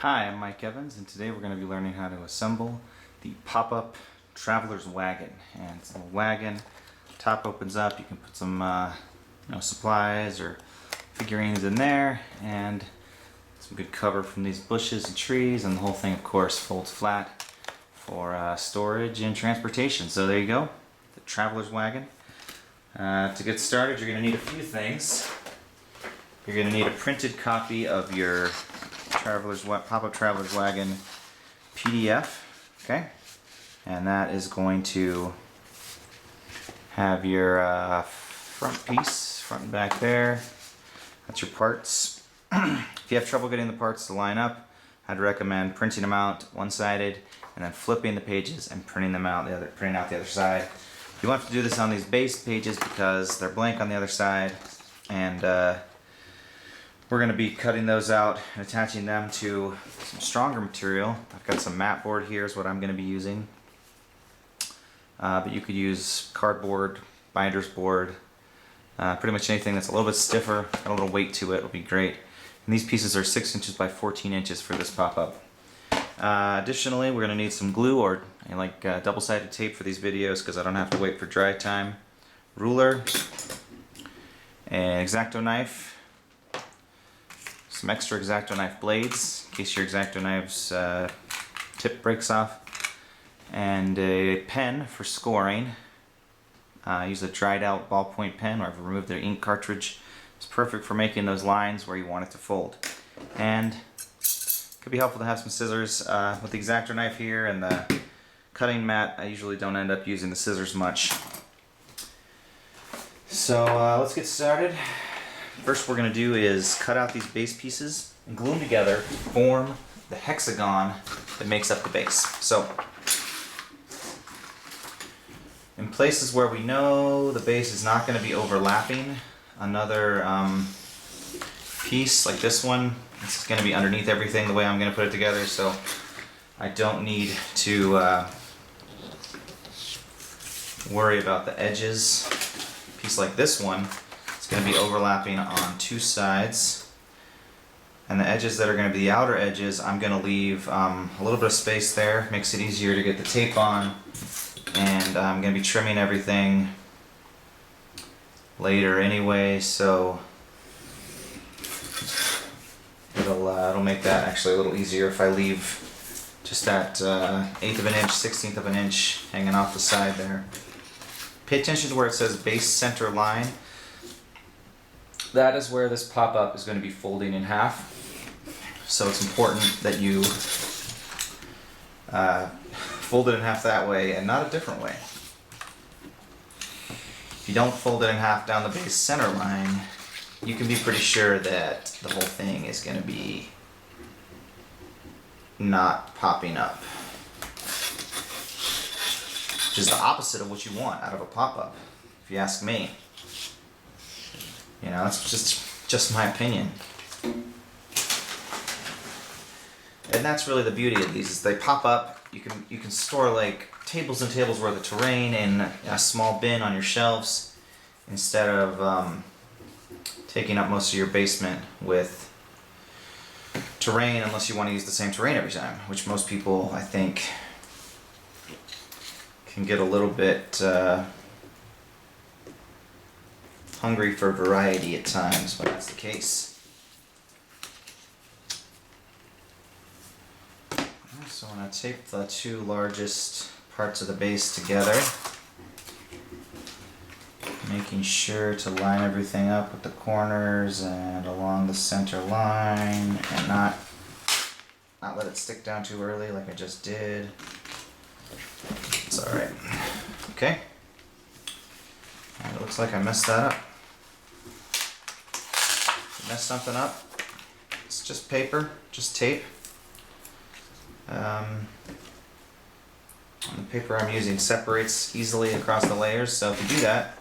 Hi, I'm Mike Evans, and today we're going to be learning how to assemble the Pop-Up Traveler's Wagon. And it's a little wagon. Top opens up. You can put some supplies or figurines in there, and some good cover from these bushes and trees. And the whole thing, of course, folds flat for storage and transportation. So there you go, the Traveler's Wagon. To get started, you're going to need a few things. You're going to need a printed copy of your Pop-Up Traveler's Wagon PDF, okay? And that is going to have your front and back there. That's your parts. If you have trouble getting the parts to line up, I'd recommend printing them out one-sided and then flipping the pages and printing out the other side. You want to do this on these base pages because they're blank on the other side, and we're going to be cutting those out and attaching them to some stronger material. I've got some mat board here is what I'm going to be using. But you could use cardboard, binder's board, pretty much anything that's a little bit stiffer, got a little weight to it will be great. And these pieces are 6 inches by 14 inches for this pop-up. Additionally, we're going to need some glue or double-sided tape for these videos because I don't have to wait for dry time. Ruler, an X-Acto knife, some extra X-Acto knife blades in case your X-Acto knife's tip breaks off, and a pen for scoring. Use a dried out ballpoint pen, or I've removed the ink cartridge. It's perfect for making those lines where you want it to fold. And it could be helpful to have some scissors. With the X-Acto knife here and the cutting mat, I usually don't end up using the scissors much. So let's get started. First we're going to do is cut out these base pieces and glue them together to form the hexagon that makes up the base. So in places where we know the base is not going to be overlapping another piece like this one, it's going to be underneath everything the way I'm going to put it together, so I don't need to worry about the edges. A piece like this one, going to be overlapping on two sides, and the edges that are going to be the outer edges, I'm going to leave a little bit of space there. Makes it easier to get the tape on, and I'm going to be trimming everything later anyway, so it'll make that actually a little easier if I leave just that 1/8 of an inch, 1/16 of an inch hanging off the side there. Pay attention to where it says base center line. That is where this pop-up is going to be folding in half. So it's important that you fold it in half that way and not a different way. If you don't fold it in half down the base center line, you can be pretty sure that the whole thing is going to be not popping up. Which is the opposite of what you want out of a pop-up, if you ask me. You know, that's just my opinion. And that's really the beauty of these, is they pop up. You can store like tables and tables worth of terrain in a small bin on your shelves instead of taking up most of your basement with terrain, unless you want to use the same terrain every time, which most people, I think, can get a little bit hungry for variety at times when that's the case. So I'm going to tape the two largest parts of the base together, making sure to line everything up with the corners and along the center line, and not let it stick down too early like I just did. It's alright. Okay. And it looks like I messed that up. Mess something up, it's just paper, just tape. The paper I'm using separates easily across the layers, so if you do that,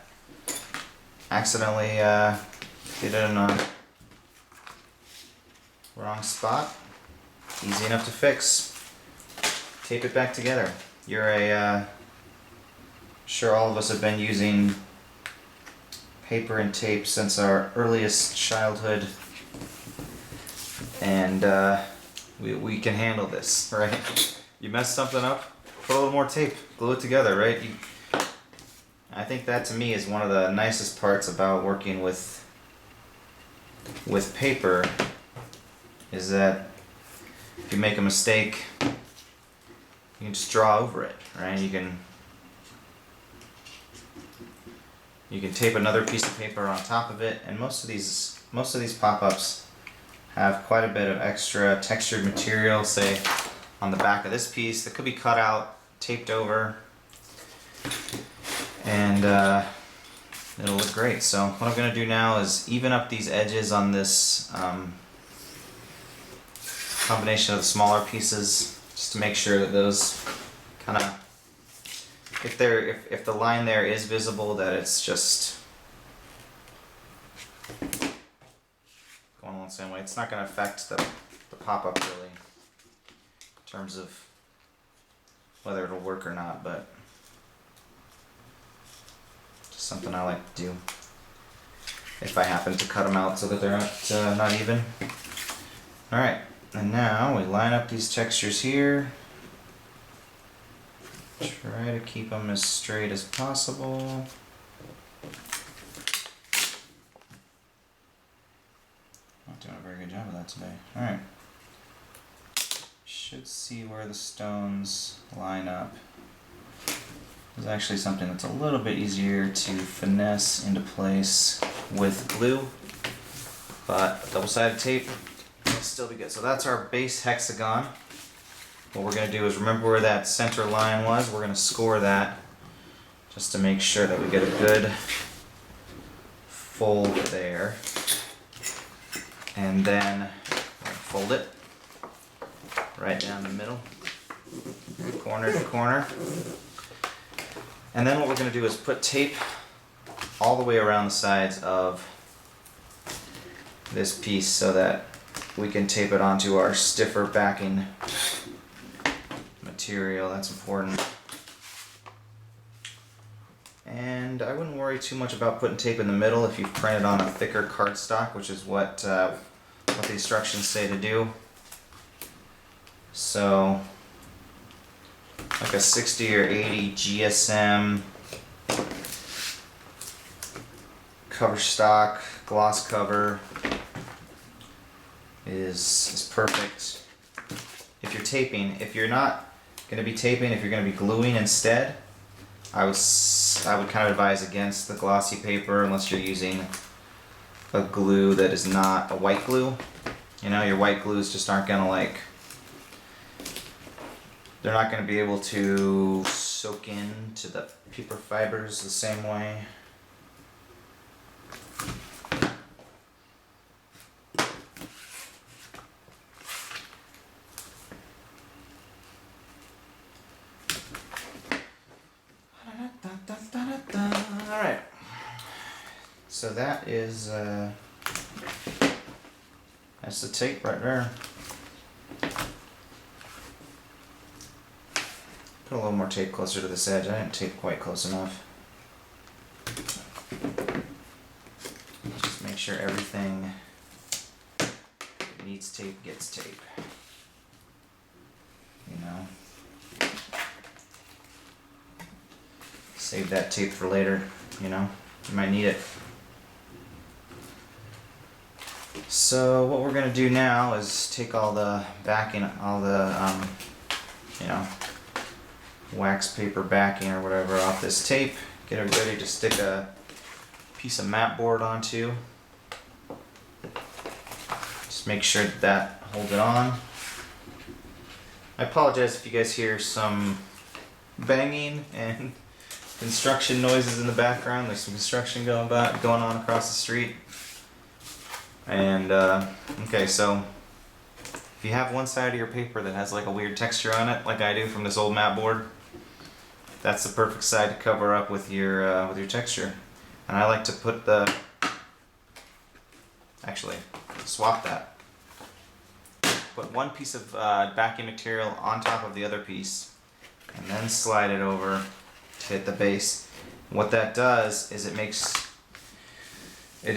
accidentally get it in a wrong spot, easy enough to fix. Tape it back together. Sure all of us have been using paper and tape since our earliest childhood, and we can handle this, right? You mess something up, put a little more tape, glue it together, right? I think that to me is one of the nicest parts about working with paper, is that if you make a mistake, you can just draw over it, right? You can tape another piece of paper on top of it, and most of these pop-ups have quite a bit of extra textured material, say on the back of this piece, that could be cut out, taped over, and it'll look great. So what I'm going to do now is even up these edges on this combination of the smaller pieces, just to make sure that those kind of, if the line there is visible, that it's just going along the same way. It's not going to affect the pop-up really in terms of whether it'll work or not, but just something I like to do if I happen to cut them out so that they're not even. Alright, and now we line up these textures here. Try to keep them as straight as possible. Not doing a very good job of that today. Alright. Should see where the stones line up. There's actually something that's a little bit easier to finesse into place with glue, but double-sided tape will still be good. So that's our base hexagon. What we're going to do is remember where that center line was. We're going to score that just to make sure that we get a good fold there. And then fold it right down the middle, corner to corner. And then what we're going to do is put tape all the way around the sides of this piece so that we can tape it onto our stiffer backing material. That's important. And I wouldn't worry too much about putting tape in the middle if you've printed on a thicker cardstock, which is what the instructions say to do. So like a 60 or 80 GSM cover stock, gloss cover is perfect. If you're taping, if you're not going to be taping, if you're going to be gluing instead, I would kind of advise against the glossy paper unless you're using a glue that is not a white glue. You know, your white glues just aren't going to they're not going to be able to soak into the paper fibers the same way. Alright, so that is that's the tape right there. Put a little more tape closer to this edge. I didn't tape quite close enough. Just make sure everything that needs tape gets tape. You know. Save that tape for later, you know. You might need it. So what we're gonna do now is take all the backing, all the you know, wax paper backing or whatever off this tape. Get it ready to stick a piece of mat board onto. Just make sure that holds it on. I apologize if you guys hear some banging and construction noises in the background. There's some construction going on across the street. And okay, so if you have one side of your paper that has like a weird texture on it, like I do from this old mat board, that's the perfect side to cover up with your texture. And I like to put actually swap that. Put one piece of backing material on top of the other piece, and then slide it over to hit the base. What that does is it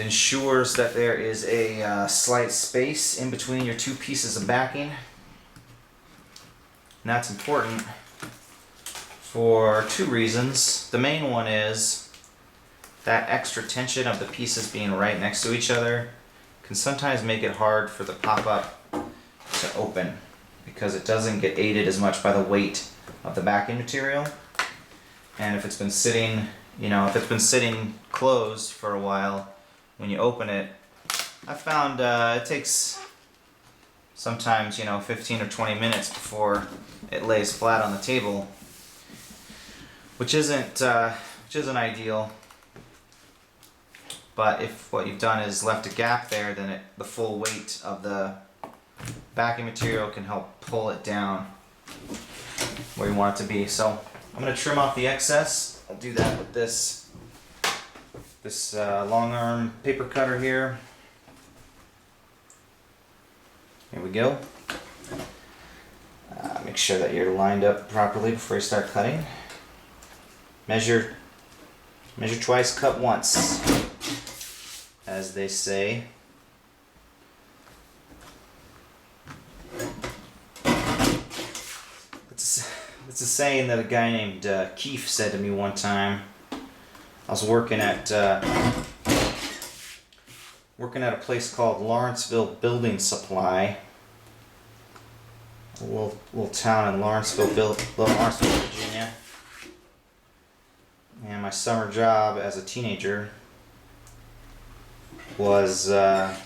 ensures that there is a slight space in between your two pieces of backing, And that's important for two reasons. The main one is that extra tension of the pieces being right next to each other can sometimes make it hard for the pop-up to open because it doesn't get aided as much by the weight of the backing material. And if it's been sitting, if it's been sitting closed for a while, when you open it, I found it takes sometimes 15 or 20 minutes before it lays flat on the table, which isn't ideal. But if what you've done is left a gap there, then the full weight of the backing material can help pull it down where you want it to be. So I'm going to trim off the excess. I'll do that with this long arm paper cutter here. Here we go. Make sure that you're lined up properly before you start cutting. Measure twice, cut once, as they say. It's a saying that a guy named Keefe said to me one time. I was working at a place called Lawrenceville Building Supply, a little town in Lawrenceville, Virginia. And my summer job as a teenager was to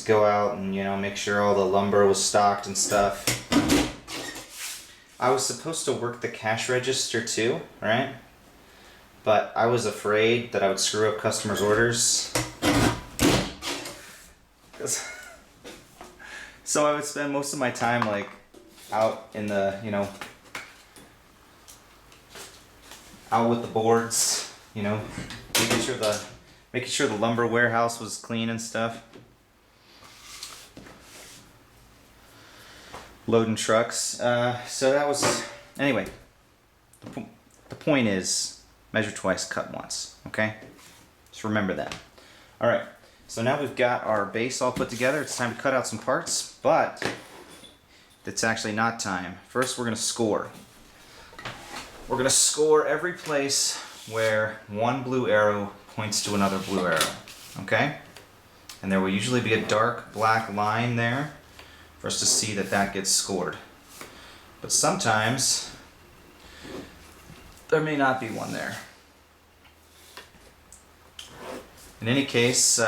go out and make sure all the lumber was stocked and stuff. I was supposed to work the cash register too, right? But I was afraid that I would screw up customers' orders. So I would spend most of my time out in the, out with the boards, making sure the lumber warehouse was clean and stuff. Loading trucks. So that was, anyway, the point is measure twice, cut once, okay? Just remember that. All right, so now we've got our base all put together. It's time to cut out some parts, but it's actually not time. First, we're gonna score. We're gonna score every place where one blue arrow points to another blue arrow, okay? And there will usually be a dark black line there for us to see that gets scored. But sometimes there may not be one there. In any case,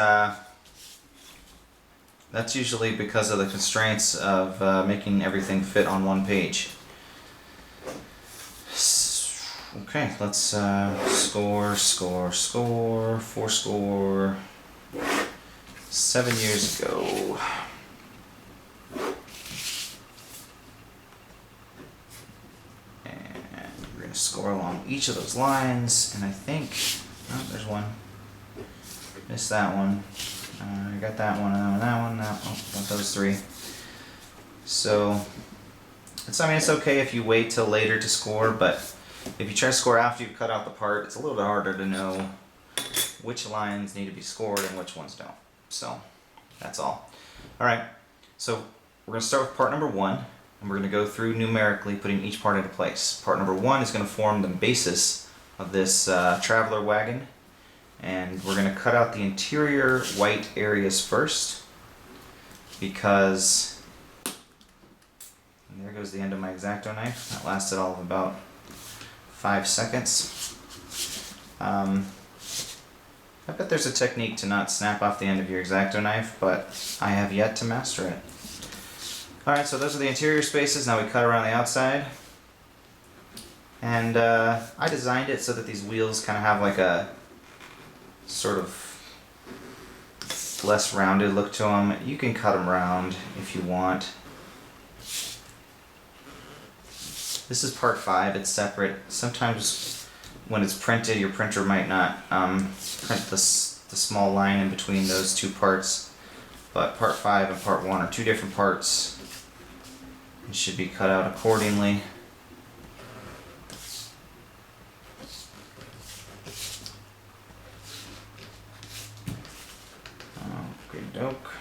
that's usually because of the constraints of making everything fit on one page. Okay, let's score, fourscore. 7 years ago. Score along each of those lines, and I think, oh, there's one. Missed that one. I got that one, that one, got those three. So, it's okay if you wait till later to score, but if you try to score after you've cut out the part, it's a little bit harder to know which lines need to be scored and which ones don't. So, that's all. Alright, so we're going to start with part number 1. And we're going to go through numerically putting each part into place. Part number 1 is going to form the basis of this traveler wagon. And we're going to cut out the interior white areas first, because, and there goes the end of my X-Acto knife. That lasted all of about 5 seconds. I bet there's a technique to not snap off the end of your X-Acto knife, but I have yet to master it. Alright, so those are the interior spaces. Now we cut around the outside. And I designed it so that these wheels kind of have like a sort of less rounded look to them. You can cut them round if you want. This is part 5, it's separate. Sometimes when it's printed, your printer might not print the small line in between those two parts. But part 5 and part 1 are two different parts. It should be cut out accordingly. Okey-doke.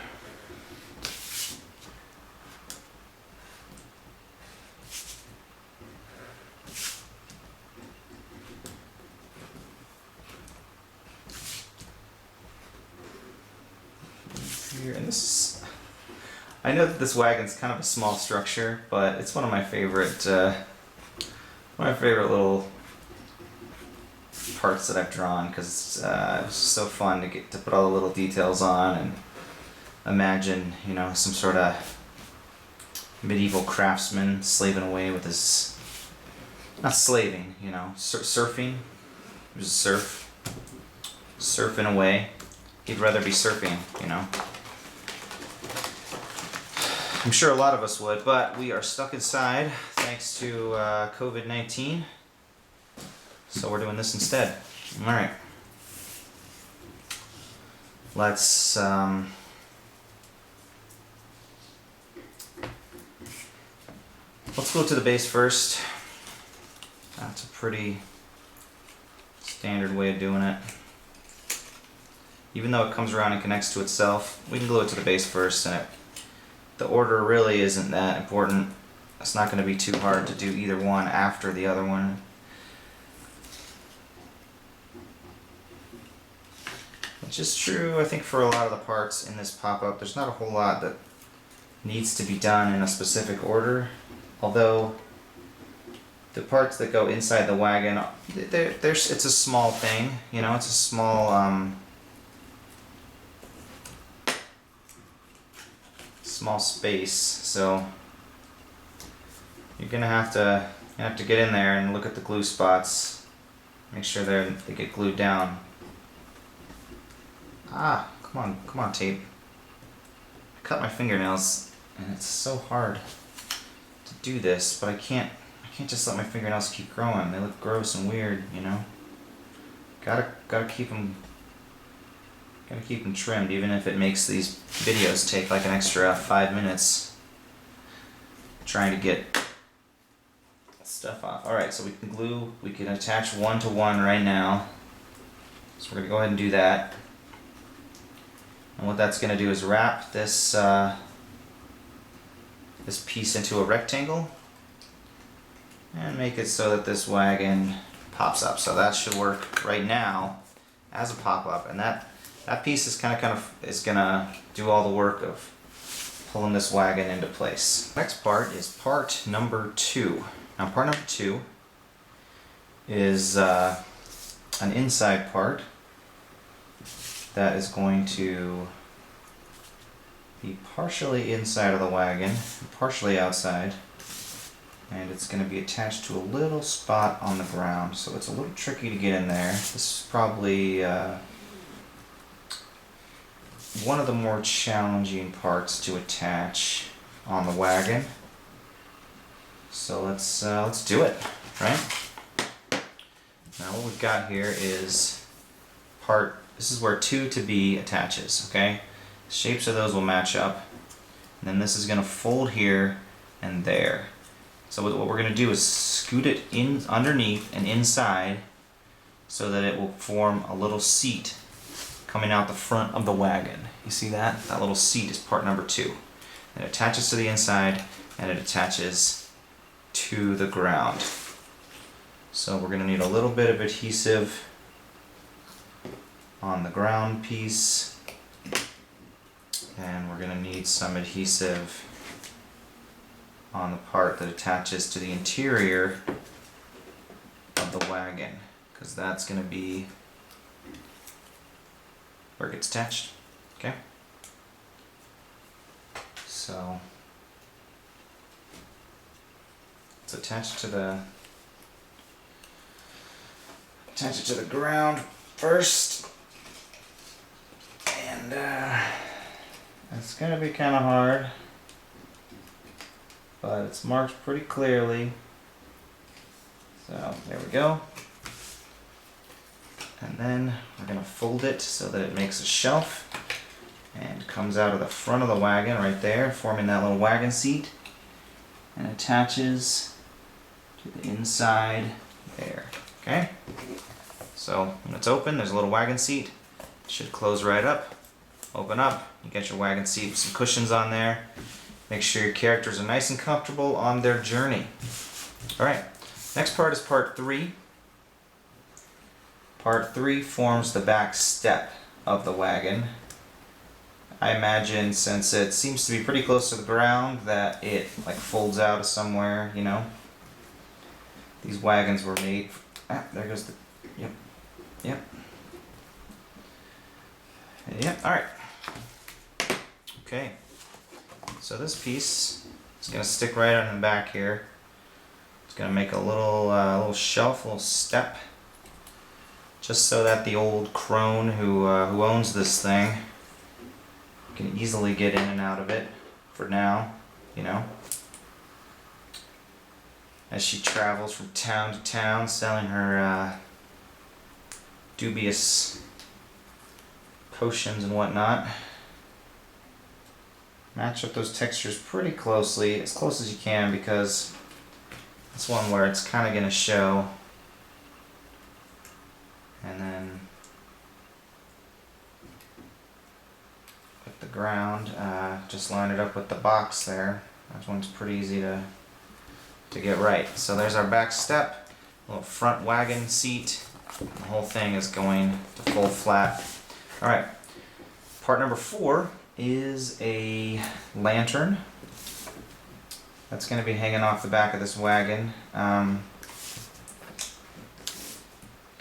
I know that this wagon's kind of a small structure, but it's one of my favorite little parts that I've drawn, because it's so fun to get to put all the little details on and imagine, you know, some sort of medieval craftsman slaving away with his, not slaving, you know, surfing. He was a surfing away. He'd rather be surfing, you know. I'm sure a lot of us would, but we are stuck inside thanks to COVID-19. So we're doing this instead. Alright. Let's go to the base first. That's a pretty standard way of doing it. Even though it comes around and connects to itself, we can glue it to the base first, and the order really isn't that important. It's not going to be too hard to do either one after the other one. Which is true, I think, for a lot of the parts in this pop-up. There's not a whole lot that needs to be done in a specific order. Although, the parts that go inside the wagon, it's a small thing, you know, it's a small, small space, so you're gonna have to get in there and look at the glue spots, make sure they get glued down. Ah, come on, tape. I cut my fingernails, and it's so hard to do this, but I can't just let my fingernails keep growing. They look gross and weird, you know. Gotta keep them trimmed, even if it makes these videos take like an extra 5 minutes trying to get stuff off. Alright, so we can attach one to one right now. So we're going to go ahead and do that. And what that's going to do is wrap this this piece into a rectangle and make it so that this wagon pops up. So that should work right now as a pop-up, and that piece is kind of is gonna do all the work of pulling this wagon into place. Next part is part number 2. Now part number 2 is an inside part that is going to be partially inside of the wagon, partially outside, and it's going to be attached to a little spot on the ground, so it's a little tricky to get in there. This is probably one of the more challenging parts to attach on the wagon. So let's do it, right? Now what we've got here is this is where 2 to B attaches, okay? The shapes of those will match up, and then this is going to fold here and there. So what we're going to do is scoot it in underneath and inside so that it will form a little seat coming out the front of the wagon. You see that? That little seat is part number 2. It attaches to the inside and it attaches to the ground. So we're going to need a little bit of adhesive on the ground piece, and we're going to need some adhesive on the part that attaches to the interior of the wagon, because that's going to be where it gets attached. Okay? So it's attached to the ground first, and it's going to be kind of hard, but it's marked pretty clearly. So there we go. And then we're going to fold it so that it makes a shelf and comes out of the front of the wagon right there, forming that little wagon seat, and attaches to the inside there. Okay? So when it's open, there's a little wagon seat. It should close right up. Open up, you get your wagon seat with some cushions on there. Make sure your characters are nice and comfortable on their journey. Alright, next part is part 3. Part 3 forms the back step of the wagon. I imagine since it seems to be pretty close to the ground that it like folds out of somewhere, you know. These wagons were made. There goes the. Yep. Yep. Yep. All right. Okay. So this piece is gonna stick right on the back here. It's gonna make a little shelf, a little step, just so that the old crone who owns this thing can easily get in and out of it for now, you know, as she travels from town to town selling her dubious potions and whatnot. Match up those textures pretty closely, as close as you can, because it's one where it's kind of going to show. And then with the ground, just line it up with the box there. That one's pretty easy to get right. So there's our back step, little front wagon seat. The whole thing is going to full flat. All right, part number 4 is a lantern. That's going to be hanging off the back of this wagon. Gotta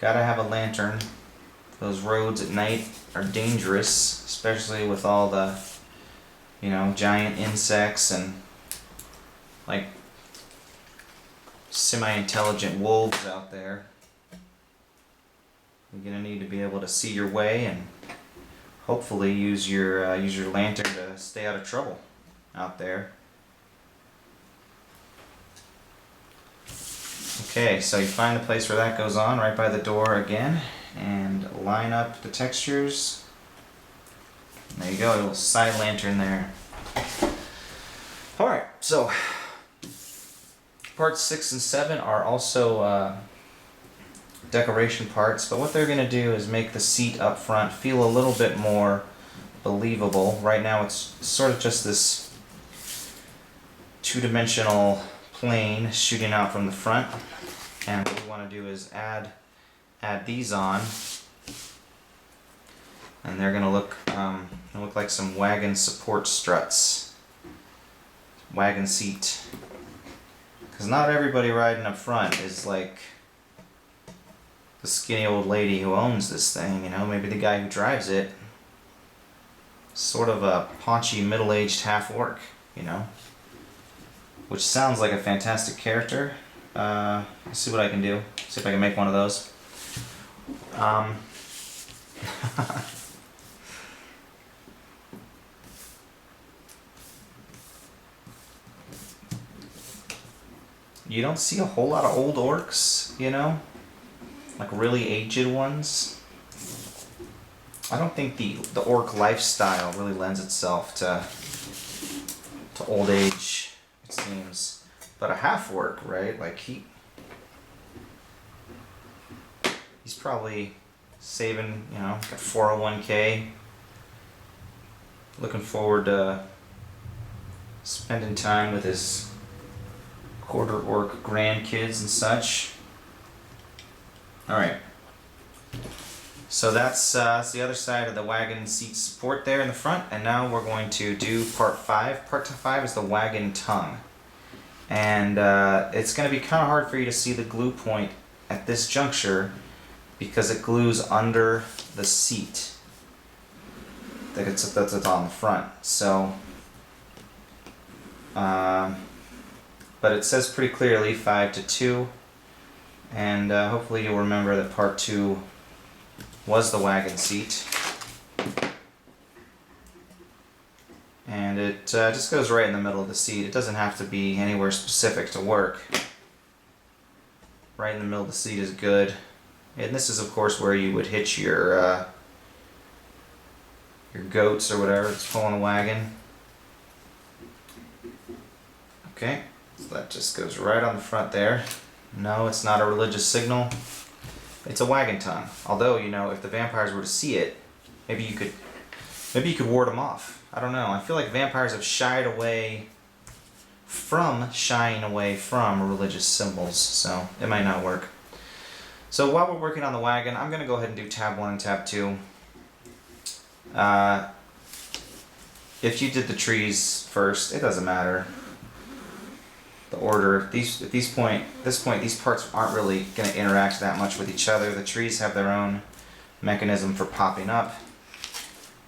have a lantern. Those roads at night are dangerous, especially with all the, you know, giant insects and like semi-intelligent wolves out there. You're gonna need to be able to see your way and hopefully use your lantern to stay out of trouble out there. Okay, so you find the place where that goes on, right by the door again, and line up the textures. And there you go, a little side lantern there. Alright, so parts 6 and 7 are also decoration parts, but what they're going to do is make the seat up front feel a little bit more believable. Right now it's sort of just this two-dimensional plane shooting out from the front, and what we want to do is add these on, and they're going to look like some wagon support struts, wagon seat, because not everybody riding up front is like the skinny old lady who owns this thing, you know. Maybe the guy who drives it, sort of a paunchy middle-aged half-orc, you know, which sounds like a fantastic character. Let's see what I can do. See if I can make one of those. You don't see a whole lot of old orcs, you know, like really aged ones. I don't think the orc lifestyle really lends itself to old age, it seems. But a half orc, right? Like he's probably saving, you know, got 401k, looking forward to spending time with his quarter orc grandkids and such. Alright, so that's the other side of the wagon seat support there in the front, and now we're going to do part 5. Part 5 is the wagon tongue, and it's going to be kind of hard for you to see the glue point at this juncture because it glues under the seat that's on the front. So but it says pretty clearly 5 to 2, and hopefully you'll remember that part 2 was the wagon seat, and it just goes right in the middle of the seat. It doesn't have to be anywhere specific to work. Right in the middle of the seat is good, and this is of course where you would hitch your goats or whatever that's pulling a wagon. Okay, so that just goes right on the front there. No, it's not a religious signal. It's a wagon tongue. Although, you know, if the vampires were to see it, maybe you could ward them off. I don't know. I feel like vampires have shying away from religious symbols, so it might not work. So while we're working on the wagon, I'm going to go ahead and do tab 1 and tab 2. if you did the trees first, it doesn't matter. The order, this point, these parts aren't really going to interact that much with each other. The trees have their own mechanism for popping up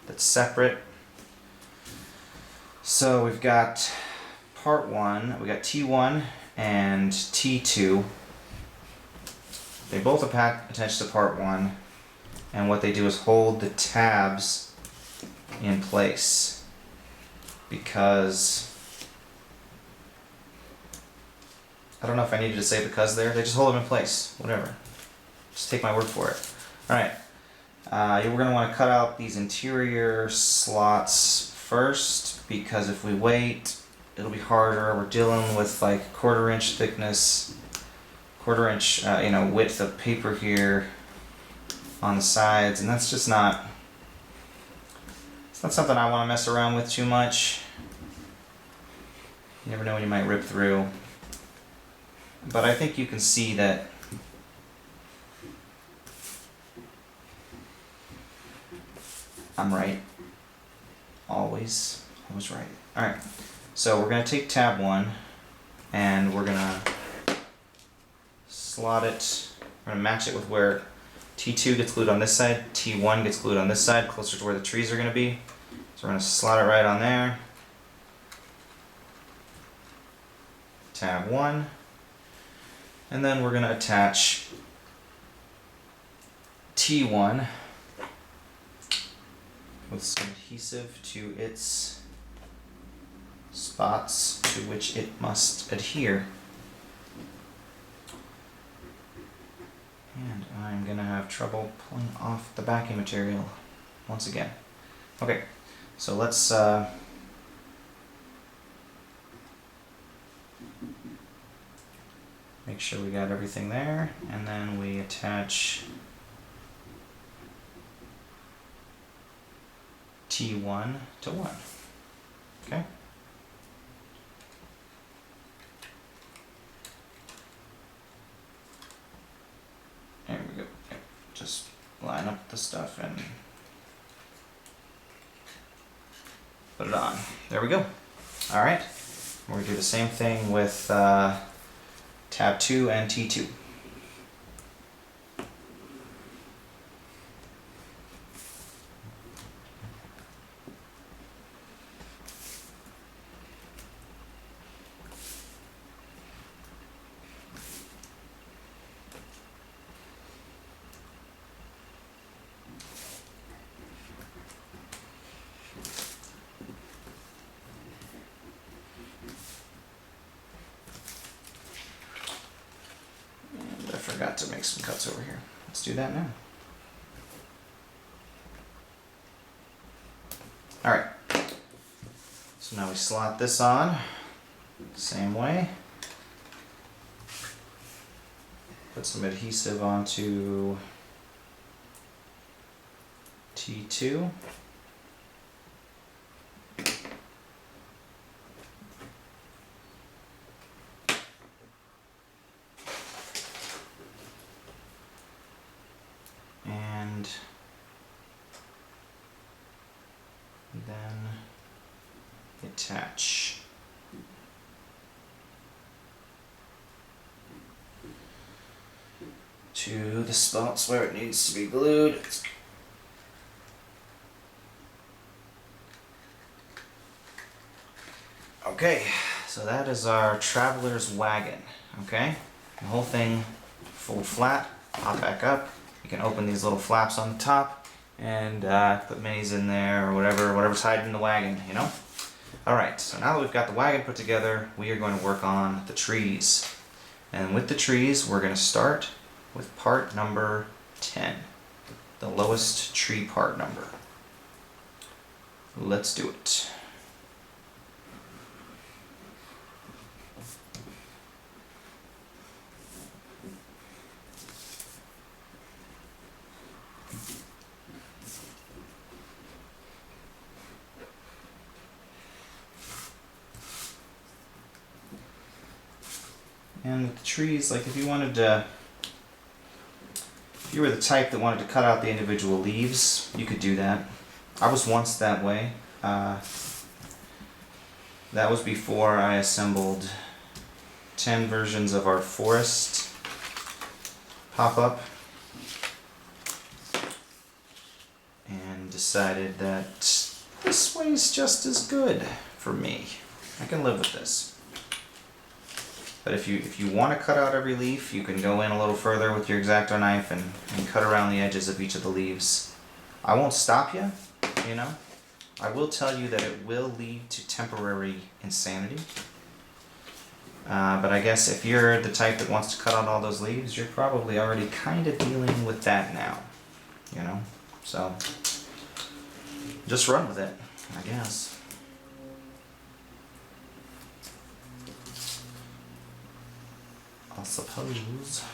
that's separate. So we've got part 1, we got T1 and T2. They both attach to part 1, and what they do is hold the tabs in place, because I don't know if I needed to say because there. They just hold them in place. Whatever. Just take my word for it. Alright. We're going to want to cut out these interior slots first, because if we wait, it'll be harder. We're dealing with like 1/4 inch thickness, 1/4 inch width of paper here on the sides, and that's just not, it's not something I want to mess around with too much. You never know when you might rip through. But I think you can see that I'm right. Always right. Alright, so we're going to take tab 1 and we're going to slot it, we're going to match it with where T2 gets glued on this side, T1 gets glued on this side, closer to where the trees are going to be. So we're going to slot it right on there. Tab 1. And then we're going to attach T1 with some adhesive to its spots to which it must adhere. And I'm going to have trouble pulling off the backing material once again. Okay, so let's make sure we got everything there, and then we attach T1 to 1. Okay? There we go. Yep. Just line up the stuff and put it on. There we go. Alright. We're going to do the same thing with tab 2 and T2. Forgot to make some cuts over here. Let's do that now. Alright, so now we slot this on, same way. Put some adhesive onto T2. And then attach. To the spots where it needs to be glued. Okay, so that is our traveler's wagon. Okay, the whole thing fold flat, pop back up. You can open these little flaps on the top and put minis in there or whatever's hiding in the wagon, you know? Alright, so now that we've got the wagon put together, we are going to work on the trees. And with the trees, we're going to start with part number 10, the lowest tree part number. Let's do it. And with the trees, like if you wanted to, if you were the type that wanted to cut out the individual leaves, you could do that. I was once that way. that was before I assembled 10 versions of our forest pop-up and decided that this way is just as good for me. I can live with this. But if you want to cut out every leaf, you can go in a little further with your X-Acto knife and cut around the edges of each of the leaves. I won't stop you, you know. I will tell you that it will lead to temporary insanity. But I guess if you're the type that wants to cut out all those leaves, you're probably already kind of dealing with that now, you know. So just run with it, I guess. I suppose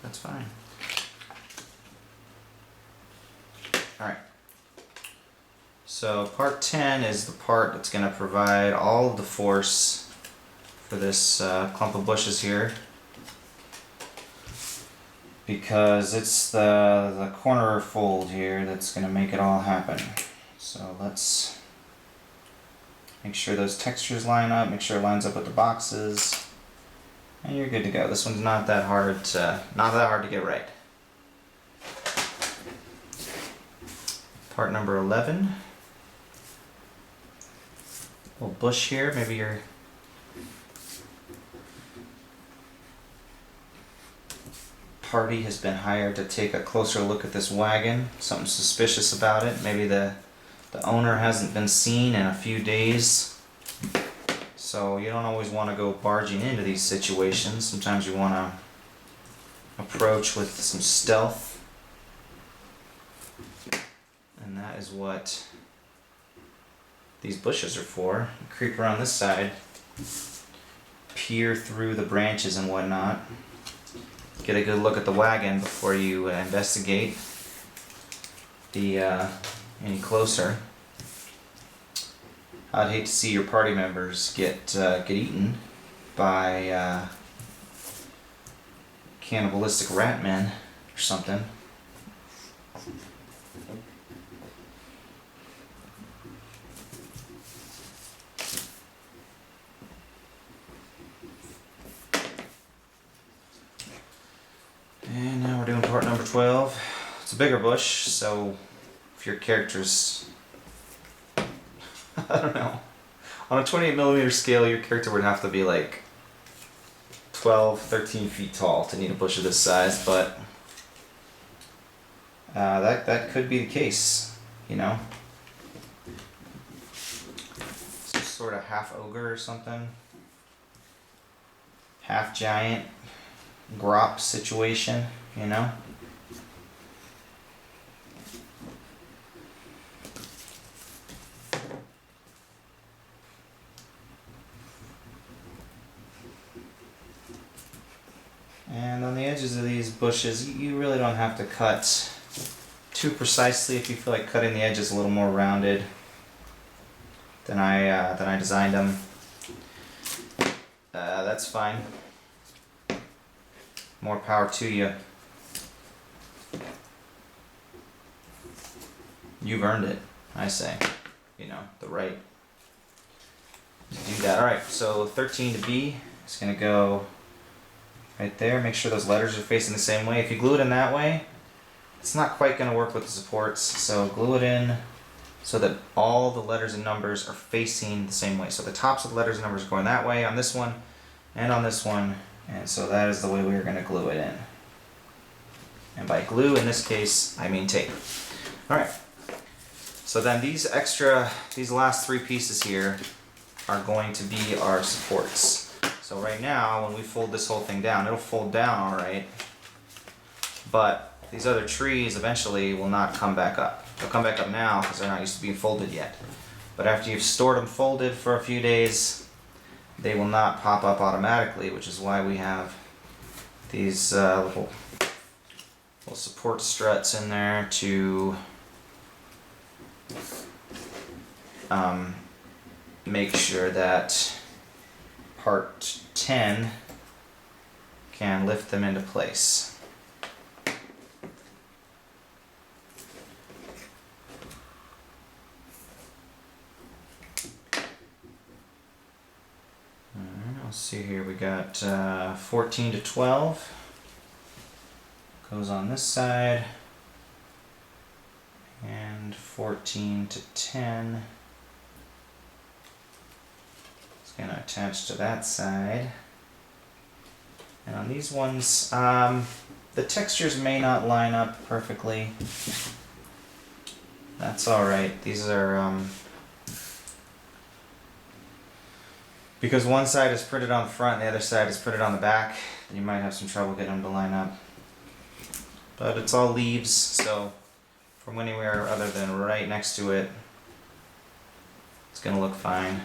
that's fine. Alright. So part 10 is the part that's going to provide all of the force for this clump of bushes here. Because it's the corner fold here that's going to make it all happen. So let's make sure those textures line up, make sure it lines up with the boxes. And you're good to go. This one's not that hard to get right. Part number 11. Little bush here. Maybe your party has been hired to take a closer look at this wagon. Something suspicious about it. Maybe the owner hasn't been seen in a few days. So you don't always want to go barging into these situations. Sometimes you want to approach with some stealth. And that is what these bushes are for. Creep around this side, peer through the branches and whatnot. Get a good look at the wagon before you investigate any closer. I'd hate to see your party members get eaten by cannibalistic rat men or something. And now we're doing part number 12. It's a bigger bush, so if your character's I don't know. On a 28mm scale, your character would have to be like 12, 13 feet tall to need a bush of this size, but that could be the case, you know. Some sort of half ogre or something. Half giant grop situation, you know. And on the edges of these bushes, you really don't have to cut too precisely. If you feel like cutting the edges a little more rounded than I designed them, that's fine. More power to you. You've earned it, I say. You know, the right to do that. Alright, so 13 to B is going to go right there. Make sure those letters are facing the same way. If you glue it in that way, it's not quite going to work with the supports. So glue it in so that all the letters and numbers are facing the same way. So the tops of the letters and numbers are going that way on this one and on this one. And so that is the way we are going to glue it in. And by glue, in this case, I mean tape. Alright. So then these last three pieces here are going to be our supports. So right now, when we fold this whole thing down, it'll fold down alright, but these other trees eventually will not come back up. They'll come back up now because they're not used to being folded yet. But after you've stored them folded for a few days, they will not pop up automatically, which is why we have these little support struts in there to make sure that part 10 can lift them into place. Let's see here, we got 14 to 12 goes on this side, and 14 to 10 is going to attach to that side. And on these ones, the textures may not line up perfectly. That's alright. These are, because one side is printed on the front and the other side is printed on the back, you might have some trouble getting them to line up. But it's all leaves, so from anywhere other than right next to it, it's going to look fine.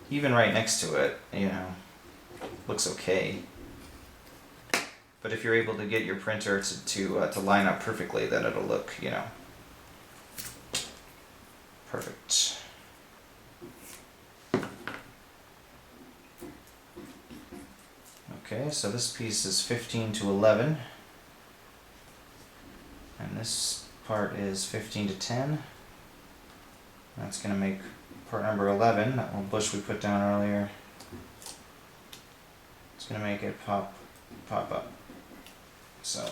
Even right next to it, you know, looks okay. But if you're able to get your printer to line up perfectly, then it'll look, you know, perfect. Okay, so this piece is 15 to 11. And this part is 15 to 10. That's going to make part number 11, that little bush we put down earlier. It's going to make it pop up. So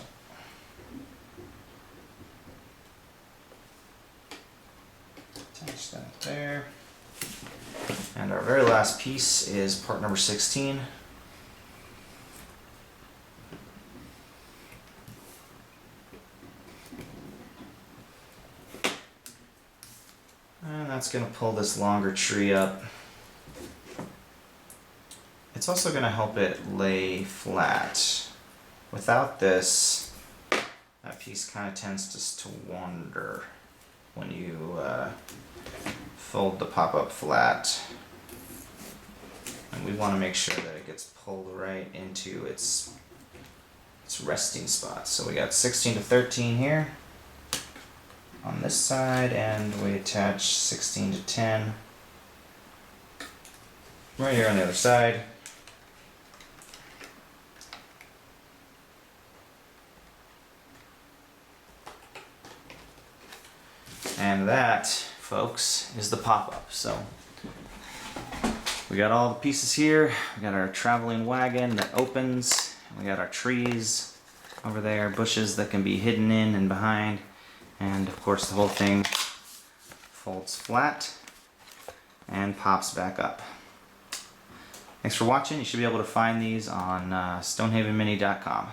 attach that there. And our very last piece is part number 16. And that's going to pull this longer tree up. It's also going to help it lay flat. Without this, that piece kind of tends just to wander when you fold the pop-up flat. And we want to make sure that it gets pulled right into its resting spot. So we got 16 to 13 here on this side, and we attach 16 to 10 right here on the other side. And that, folks, is the pop-up. So we got all the pieces here. We got our traveling wagon that opens. We got our trees over there, bushes that can be hidden in and behind. And of course the whole thing folds flat and pops back up. Thanks for watching. You should be able to find these on stonehavenmini.com.